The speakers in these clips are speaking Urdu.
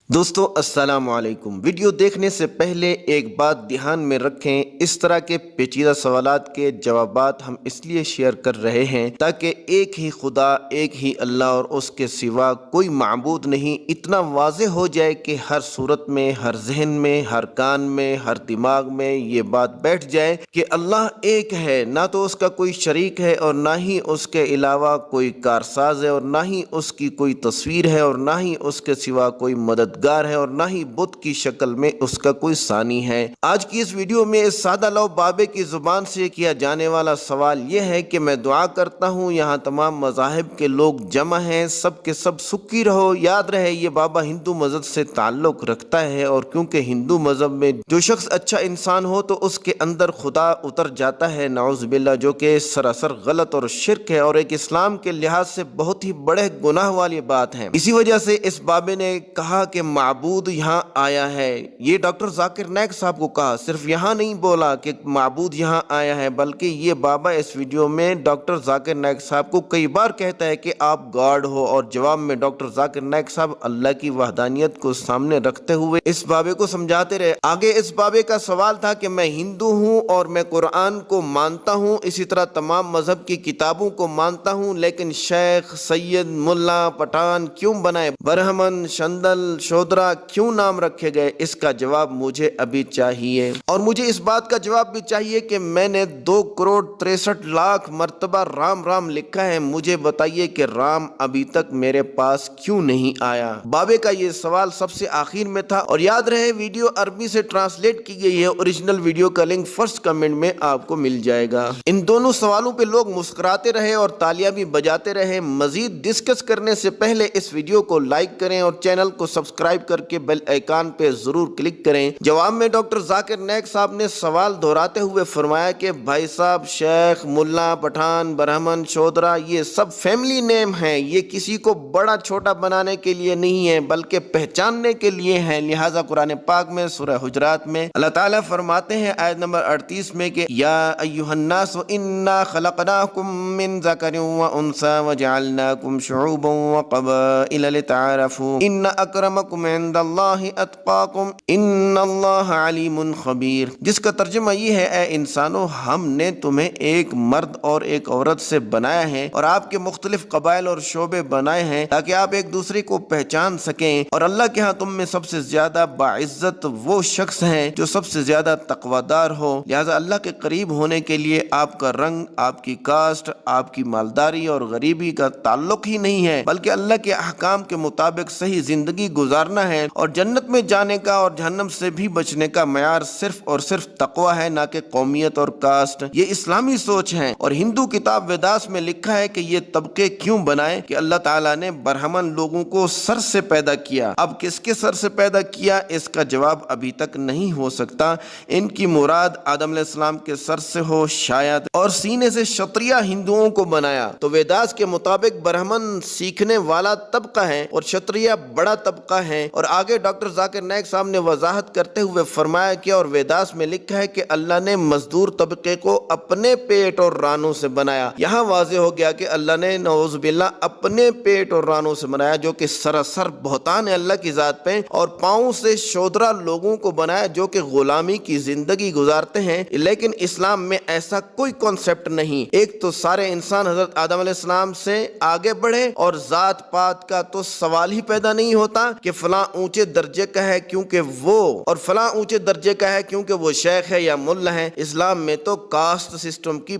دوستو السلام علیکم۔ ویڈیو دیکھنے سے پہلے ایک بات دھیان میں رکھیں، اس طرح کے پیچیدہ سوالات کے جوابات ہم اس لیے شیئر کر رہے ہیں تاکہ ایک ہی خدا، ایک ہی اللہ اور اس کے سوا کوئی معبود نہیں، اتنا واضح ہو جائے کہ ہر صورت میں، ہر ذہن میں، ہر کان میں، ہر دماغ میں یہ بات بیٹھ جائے کہ اللہ ایک ہے، نہ تو اس کا کوئی شریک ہے اور نہ ہی اس کے علاوہ کوئی کارساز ہے اور نہ ہی اس کی کوئی تصویر ہے اور نہ ہی اس کے سوا کوئی مددگار ہے اور نہ ہی بت کی شکل میں اس کا کوئی ثانی ہے۔ آج کی اس ویڈیو میں اس سادہ لو بابے کی زبان سے کیا جانے والا سوال یہ ہے کہ میں دعا کرتا ہوں یہاں تمام مذاہب کے لوگ جمع ہیں، سب کے سب سکھی رہو۔ یاد رہے یہ بابا ہندو مذہب سے تعلق رکھتا ہے اور کیونکہ ہندو مذہب میں جو شخص اچھا انسان ہو تو اس کے اندر خدا اتر جاتا ہے، نعوذ باللہ، جو کہ سراسر غلط اور شرک ہے اور ایک اسلام کے لحاظ سے بہت ہی بڑے گناہ والی بات ہے۔ اسی وجہ سے اس بابے نے کہا کہ معبود یہاں آیا ہے۔ یہ ڈاکٹر ذاکر نائک صاحب کو کہا، صرف یہاں نہیں بولا کہ معبود یہاں آیا ہے، بلکہ یہ بابا اس ویڈیو میں ڈاکٹر ذاکر نائک صاحب کو کئی بار کہتا ہے کہ آپ گاڈ ہو، اور جواب میں ڈاکٹر ذاکر نائک صاحب اللہ کی وحدانیت کو سامنے رکھتے ہوئے اس بابے کو سمجھاتے رہے۔ آگے اس بابے کا سوال تھا کہ میں ہندو ہوں اور میں قرآن کو مانتا ہوں، اسی طرح تمام مذہب کی کتابوں کو مانتا ہوں، لیکن شیخ، سید، ملا، پٹھان کیوں بنائے، برہمن، شندل، شودرا کیوں نام رکھے گئے؟ اس کا جواب مجھے ابھی چاہیے، اور مجھے اس بات کا جواب بھی چاہیے کہ میں نے 2,63,00,000 مرتبہ رام رام لکھا ہے، مجھے بتائیے کہ رام ابھی تک میرے پاس کیوں نہیں آیا؟ بابے کا یہ سوال سب سے آخر میں تھا، اور یاد رہے ویڈیو عربی سے ٹرانسلیٹ کی گئی ہے، اوریجنل ویڈیو کا لنک فرسٹ کمنٹ میں آپ کو مل جائے گا۔ ان دونوں سوالوں پہ لوگ مسکراتے رہے اور تالیاں بھی بجاتے رہے۔ مزید ڈسکس کرنے سے پہلے اس ویڈیو کو لائک کریں اور چینل کو سبسکرائب کر کے بیل آئیکن پہ ضرور کلک کریں۔ جواب میں ڈاکٹر ذاکر نائک صاحب نے سوال دہراتے ہوئے فرمایا کہ بھائی صاحب، شیخ، ملا، پٹھان، برہمن، شودرا یہ سب فیملی نیم ہیں، یہ کسی کو بڑا چھوٹا بنانے کے لیے نہیں ہے بلکہ پہچاننے کے لیے ہیں۔ لہٰذا قرآن پاک میں سورہ حجرات میں اللہ تعالیٰ فرماتے ہیں آیت نمبر 38 میں کہ یا ایھا الناس انا خلقناکم من ذکر وانثی وجعلناکم شعوبا وقبائل لتعارفوا ان اکرمکم عند اللہ اتقاکم ان اللہ علیم خبیر، جس کا ترجمہ یہ ہے اے انسانوں، ہم نے تمہیں ایک مرد اور ایک عورت سے بنایا ہے اور آپ کے مختلف قبائل اور شعبے بنائے ہیں تاکہ آپ ایک دوسرے کو پہچان سکیں، اور اللہ کے ہاں تم میں سب سے زیادہ باعزت وہ شخص ہے جو سب سے زیادہ تقویدار ہو۔ لہٰذا اللہ کے قریب ہونے کے لیے آپ کا رنگ، آپ کی کاسٹ، آپ کی مالداری اور غریبی کا تعلق ہی نہیں ہے، بلکہ اللہ کے احکام کے مطابق صحیح زندگی گزارنا ہے، اور جنت میں جانے کا اور جہنم سے بھی بچنے کا معیار صرف اور صرف تقوی ہے، نہ کہ قومیت اور کاسٹ۔ یہ اسلامی سوچ ہے، اور ہندو کتاب ویداس میں لکھا ہے کہ یہ طبقے کیوں بنائے کہ اللہ تعالیٰ نے برہمن لوگوں کو سر سے پیدا کیا۔ اب کس کے سر سے پیدا کیا اس کا جواب ابھی تک نہیں ہو سکتا۔ ان کی مراد آدم علیہ السلام کے سر سے ہو شاید، اور سینے سے شتریہ ہندوؤں کو بنایا۔ تو ویداس کے مطابق برہمن سیکھنے والا طبقہ ہے اور شتریہ بڑا طبقہ ہے، اور آگے ڈاکٹر ذاکر نائک صاحب نے وضاحت کرتے ہوئے فرمایا کہ اور ویداس میں لکھا ہے کہ اللہ نے مزدور طبقے کو اپنے پیٹ اور رانوں سے بنایا۔ یہاں واضح ہو گیا کہ اللہ نے نعوذ باللہ اپنے پیٹ اور رانوں سے بنایا، جو کہ سراسر بہتان ہے اللہ کی ذات پہ، اور پاؤں سے شودرا لوگوں کو بنایا جو کہ غلامی کی زندگی گزارتے ہیں۔ لیکن اسلام میں ایسا کوئی کانسیپٹ نہیں۔ ایک تو سارے انسان حضرت آدم علیہ السلام سے آگے بڑھے، اور ذات پات کا تو سوال ہی پیدا نہیں ہوتا کہ فلاں اونچے درجے کا ہے کیونکہ وہ، اور فلاں اونچے درجے کا ہے کیونکہ وہ شیخ ہے یا ملا ہے۔ اسلام میں تو کاسٹ سسٹم کی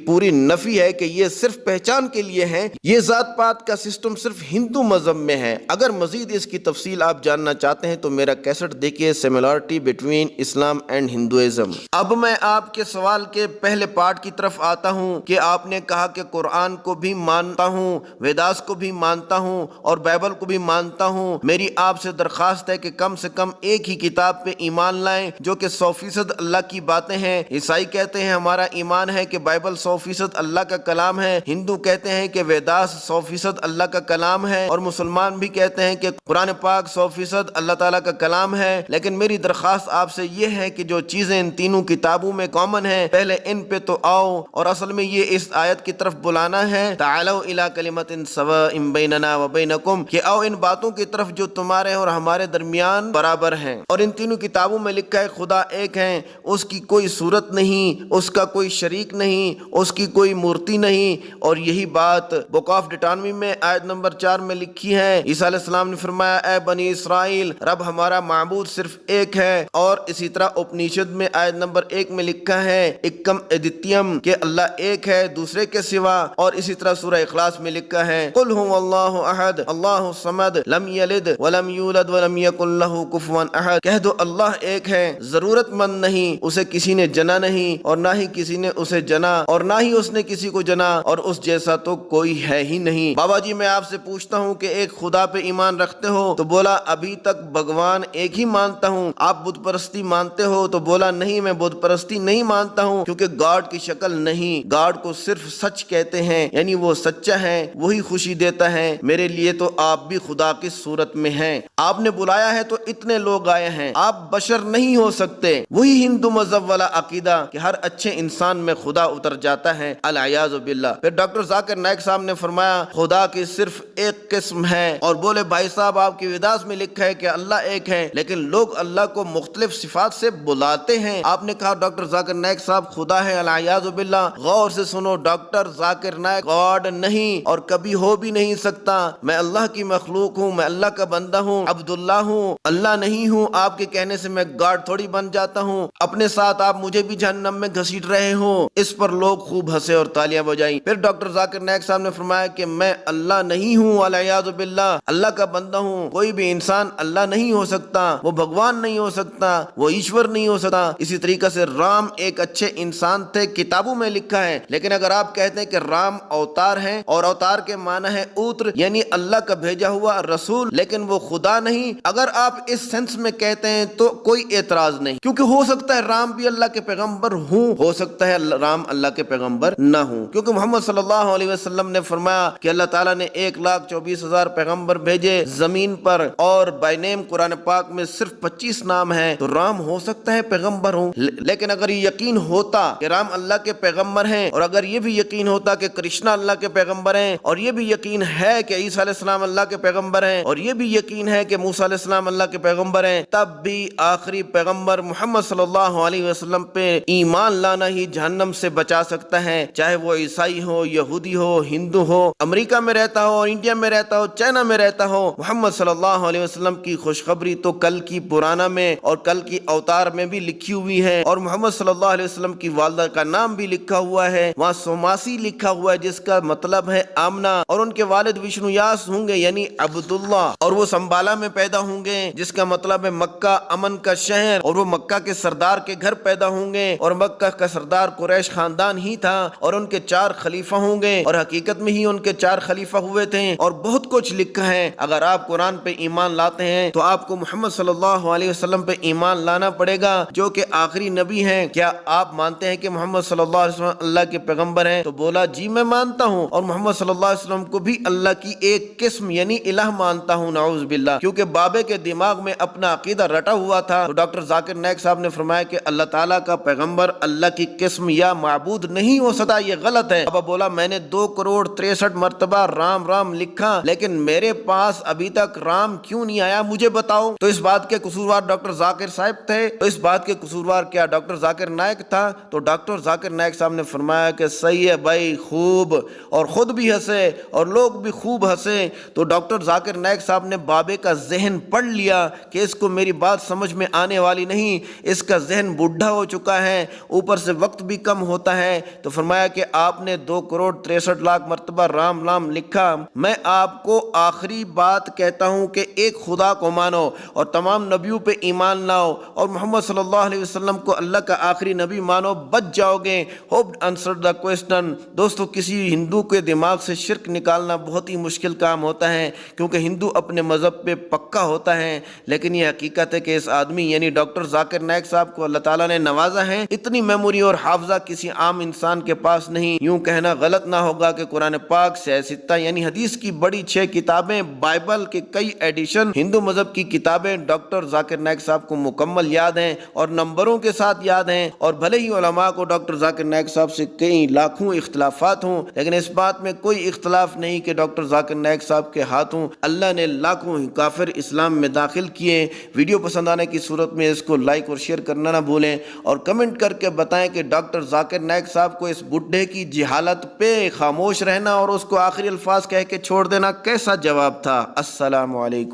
پوری نفی ہے کہ یہ صرف پہچان کے لیے ہے۔ یہ ذات پات کا سسٹم صرف ہندو مذہب میں ہے۔ اگر مزید اس کی تفصیل آپ جاننا چاہتے ہیں تو میرا کیسٹ دیکھیے، سیملارٹی بٹوین اسلام اینڈ ہندوازم۔ اب میں آپ کے سوال کے پہلے پارٹ کی طرف آتا ہوں کہ آپ نے کہا کہ قرآن کو بھی مانتا ہوں، ویداس کو بھی مانتا ہوں اور بائبل کو بھی مانتا ہوں۔ میری آپ سے درخواست ہے کہ کم سے کم ایک ہی کتاب پہ ایمان لائیں جو کہ 100% اللہ کی باتیں ہیں۔ عیسائی کہتے ہیں ہمارا ایمان ہے کہ بائبل 100% اللہ کا کلام ہے، ہندو کہتے ہیں کہ ویداس 100% اللہ کا کلام ہے، اور مسلمان بھی کہتے ہیں کہ قرآن پاک 100% اللہ تعالیٰ کا کلام ہے۔ لیکن میری درخواست آپ سے یہ ہے کہ جو چیزیں ان تینوں کتابوں میں کامن ہیں، پہلے ان پہ تو آؤ، اور اصل میں یہ اس آیت کی طرف بلانا ہے، تعالوا الی کلمۃ سواء بیننا وبینکم، کہ آؤ ان باتوں کی طرف جو تمہارے اور ہمارے درمیان برابر ہیں، اور ان تینوں کتابوں میں لکھا ہے خدا ایک ہے، اس کی کوئی صورت نہیں، اس کا کوئی شریک نہیں، اس کی کوئی مورتی نہیں۔ اور یہی بات بک آف ڈیٹانومی میں آیت نمبر 4 میں لکھی ہے۔ عیسیٰ علیہ السلام نے فرمایا اے بنی اسرائیل، رب ہمارا معبود صرف ایک ہے۔ اور اسی طرح اپنیشد میں آیت نمبر 1 میں لکھا ہے ایکم ادتیم، کہ اللہ ایک ہے دوسرے کے سوا۔ اور اسی طرح سورہ اخلاص میں لکھا ہے قل هو اللہ احد اللہ الصمد لم یلد ولم یولد ولم یکن لہ کفوا احد، کہہ دو اللہ ایک ہے، ضرورت مند نہیں، اسے کسی نے جنا نہیں اور نہ ہی کسی نے اسے جنا اور نہ ہی اس نے کسی کو جنا، اور اس جیسا تو کوئی ہے ہی نہیں۔ بابا جی میں آپ سے پوچھتا ہوں کہ ایک خدا پہ ایمان رکھتے ہو؟ تو بولا ابھی تک بھگوان ایک ہی مانتا ہوں۔ آپ بت پرستی مانتے ہو؟ تو بولا نہیں میں بت پرستی نہیں مانتا ہوں، کیونکہ گاڈ کی شکل نہیں، گاڈ کو صرف سچ کہتے ہیں، یعنی وہ سچا ہے، وہی خوشی دیتا ہے۔ میرے لیے تو آپ بھی خدا کی صورت میں ہیں، آپ نے بلایا ہے تو اتنے لوگ آئے ہیں، آپ بشر نہیں ہو سکتے۔ وہی ہندو مذہب والا عقیدہ کہ ہر اچھے انسان میں خدا اتر جاتا ہے، العیاذ باللہ۔ پھر ڈاکٹر ذاکر نائک صاحب نے فرمایا خدا کی صرف ایک قسم ہے، اور بولے بھائی صاحب آپ کی وداس میں لکھا ہے کہ اللہ ایک ہے، لیکن لوگ اللہ کو مختلف صفات سے بلاتے ہیں۔ آپ نے کہا ڈاکٹر ذاکر نائک صاحب خدا ہے، العیاذ باللہ۔ غور سے سنو، ڈاکٹر ذاکر نائک گاڈ نہیں اور کبھی ہو بھی نہیں سکتا۔ میں اللہ کی مخلوق ہوں، میں اللہ کا بندہ ہوں، عبداللہ ہوں، اللہ نہیں ہوں۔ آپ کے کہنے سے میں گاڈ تھوڑی بن جاتا ہوں، اپنے ساتھ آپ مجھے بھی جہنم میں گھسیٹ رہے ہوں۔ اس پر لوگ خوب ہنسے اور تالیاں بجائیں۔ پھر ڈاکٹر ذاکر نائک صاحب نے فرمایا کہ میں اللہ نہیں ہوں، العیاذ باللہ، اللہ کا بندہ ہوں۔ کوئی بھی انسان اللہ نہیں ہو سکتا، وہ بھگوان نہیں ہو سکتا، وہ ایشور نہیں ہو سکتا۔ اسی طریقے سے رام ایک اچھے انسان تھے، کتابوں میں لکھا ہے، لیکن اگر آپ کہتے ہیں کہ رام اوتار ہیں اور اوتار کے معنی ہے اوتر، یعنی اللہ کا بھیجا ہوا رسول، لیکن وہ خدا نہیں، اگر آپ اس سینس میں کہتے ہیں تو کوئی اعتراض نہیں، کیونکہ ہو سکتا ہے رام بھی اللہ کے پیغمبر ہوں، ہو سکتا ہے رام اللہ کے پیغمبر نہ ہوں، کیونکہ محمد صلی اللہ علیہ وسلم نے فرمایا کہ اللہ تعالیٰ نے 1,24,000 پیغمبر بھیجے زمین پر، اور بائی نیم قرآن پاک میں صرف 25 نام ہیں، تو رام ہو سکتا ہے پیغمبر ہوں۔ لیکن اگر یہ یقین ہوتا کہ رام اللہ کے پیغمبر ہیں، اور اگر یہ بھی یقین ہوتا کہ کرشنا اللہ کے پیغمبر ہیں، اور یہ بھی یقین ہے کہ عیسیٰ علیہ السلام اللہ کے پیغمبر ہیں، اور یہ بھی یقین ہے کہ موسیٰ علیہ السلام اللہ کے پیغمبر ہیں، تب بھی آخری پیغمبر محمد صلی اللہ علیہ وسلم پہ ایمان لانا ہی جہنم سے بچا سکتا ہے، چاہے وہ عیسائی ہو، یہودی ہو، ہندو ہو، امریکہ میں رہتا ہو، انڈیا میں رہتا ہو، چائنا میں رہتا ہو۔ محمد صلی اللہ علیہ وسلم کی خوشخبری تو کل کی پرانا میں اور کل کی اوتار میں بھی لکھی ہوئی ہے، اور محمد صلی اللہ علیہ وسلم کی والدہ کا نام بھی لکھا ہوا ہے، وہاں سوماسی لکھا ہوا ہے جس کا مطلب ہے آمنہ، اور ان کے والد وشنو یاس ہوں گے یعنی عبداللہ، اور وہ سنبالا میں پیدا ہوں گے جس کا مطلب ہے مکہ امن کا شہر، اور وہ مکہ کے سردار کے گھر پیدا ہوں گے، اور مکہ کا سردار قریش خاندان ہی تھا، اور ان کے 4 خلیفہ ہوں گے، اور حقیقت میں ہی ان کے 4 خلیفہ ہوئے تھے، اور بہت کچھ لکھا ہے۔ اگر آپ قرآن پہ ایمان لاتے ہیں تو آپ کو محمد صلی اللہ علیہ وسلم پہ ایمان لانا پڑے گا جو کہ آخری نبی ہیں۔ کیا آپ مانتے ہیں کہ محمد صلی اللہ علیہ وسلم اللہ کے پیغمبر ہیں؟ تو بولا جی میں مانتا ہوں، اور محمد صلی اللہ علیہ وسلم کو بھی اللہ کی ایک قسم یعنی الہ مانتا ہوں، نعوذ باللہ، کیونکہ بابے کے دماغ میں اپنا عقیدہ رٹا ہوا تھا۔ تو ڈاکٹر ذاکر نائک صاحب نے فرمایا کہ اللہ تعالیٰ کا پیغمبر اللہ کی قسم یا معبود نہیں ہو سکتا، یہ غلط ہے۔ اب بولا میں نے 2,63 مرتبہ رام رام لکھا، لیکن میرے پاس ابھی تک رام کیوں نہیں آیا مجھے بتاؤ۔ تو اس بات کے قصوروار ڈاکٹر ذاکر صاحب تھے؟ تو اس بات کے قصوروار کیا ڈاکٹر ذاکر نائک تھا؟ تو ڈاکٹر ذاکر نائک صاحب نے فرمایا کہ صحیح ہے بھائی، خوب، اور خود بھی ہنسے اور لوگ بھی خوب ہنسے۔ تو ڈاکٹر ذاکر نائک صاحب نے بابے کا ذہن پڑھ لیا کہ اس کو میری بات سمجھ میں آنے والی نہیں، اس کا ذہن بوڑھا ہو چکا ہے، اوپر سے وقت بھی کم ہوتا ہے۔ تو فرمایا کہ آپ نے 2,63,00,000 مرتبہ رام رام لکھا، میں آپ کو آخری بات کہتا ہوں کہ ایک خدا کو مانو اور تمام نبیوں پہ ایمان لاؤ، اور محمد صلی اللہ علیہ وسلم کو اللہ کا آخری نبی مانو، بچ جاؤ گے۔ Hope answer the question. دوستو کسی ہندو کے دماغ سے شرک نکالنا بہت ہی مشکل کام ہوتا ہے، کیونکہ ہندو اپنے مذہب پہ پکا ہوتا ہے، لیکن یہ حقیقت ہے کہ اس آدمی یعنی ڈاکٹر ذاکر نائک صاحب کو اللہ تعالیٰ نے نوازا ہے، اتنی میموری اور حافظہ کسی عام انسان کے پاس نہیں۔ یوں کہنا غلط نہ ہوگا کہ قرآن پاک سے ستہ یعنی حدیث کی بڑی 6 کتابیں، بائبل کے کئی ایڈیشن، ہندو مذہب کی کتابیں ڈاکٹر ذاکر نائک صاحب کو مکمل یاد ہیں اور نمبروں کے ساتھ یاد ہیں، اور بھلے ہی علماء کو ڈاکٹر ذاکر نائک صاحب سے کئی لاکھوں اختلافات ہوں، لیکن اس بات میں کوئی اختلاف نہیں کہ ڈاکٹر ذاکر نائک صاحب کے ہاتھوں اللہ نے لاکھوں لاکھوں کافر اسلام میں داخل کیے۔ ویڈیو پسند آنے کی صورت میں اس کو لائک اور شیئر کرنا نہ بھولیں، اور کمنٹ کر کے بتائیں کہ ڈاکٹر ذاکر نائک صاحب کو اس بڈھے کی جہالت پہ خاموش رہنا اور اس کو آخری الفاظ کہہ کے چھوڑ دینا کیسا جواب تھا۔ السلام علیکم۔